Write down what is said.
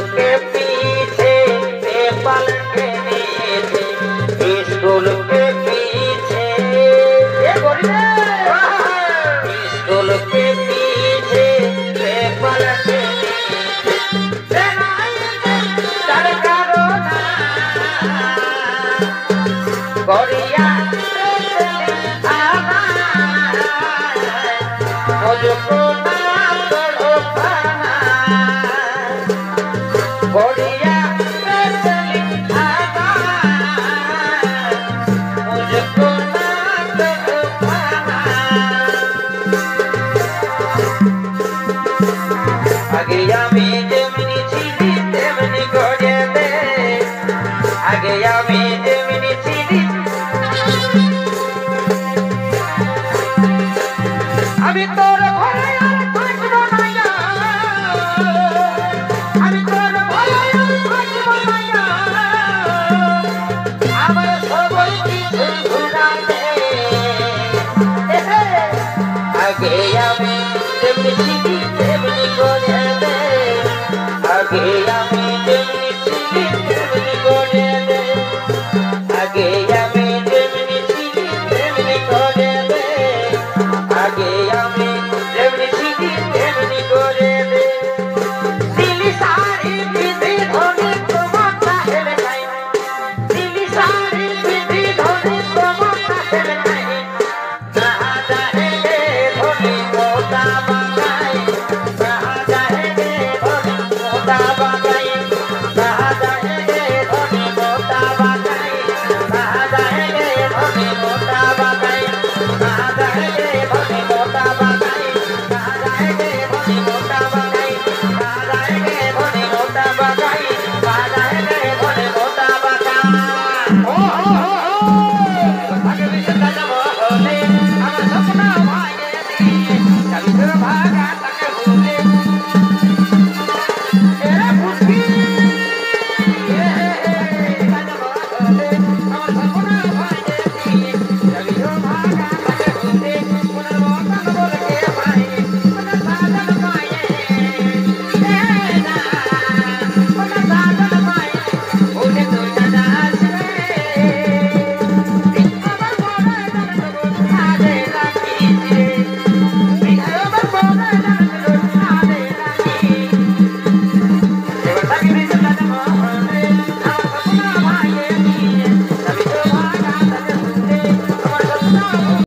के पीछे पेपल के नीचे स्कूल के पीछे स्कूल के पीछे पेपल के नीचे सरकारो गोरिया मुझको आगे আমি যেমনি ছিলি তেমনি করে দে আগে আমি যেমনি ছিলি আমি তোর ঘরে আর থাকবো না আমি তোর ঘরে আর থাকবো না আমার সবাই কিছু ভুলা দে আগে আমি যেমনি ছিলি তেমনি করে দে আগে আমি যেমনি ছিলি তেমনি করে দে আগে আমি যেমনি ছিলি তেমনি করে দে আগে আমি যেমনি ছিলি তেমনি করে দে দিলি সারি বিধি ধরে তোমার চাহের নাই দিলি সারি বিধি ধরে তোমার চাহের নাই না চাহে ধরে মোটা বানাই না চাহে ধরে মোটা বানাই না চাহে ধরে মোটা বানাই না চাহে ধরে মোটা বানাই না চাহে ধরে মোটা বানাই না চাহে ধরে মোটা বানাই না চাহে ধরে মোটা বানাই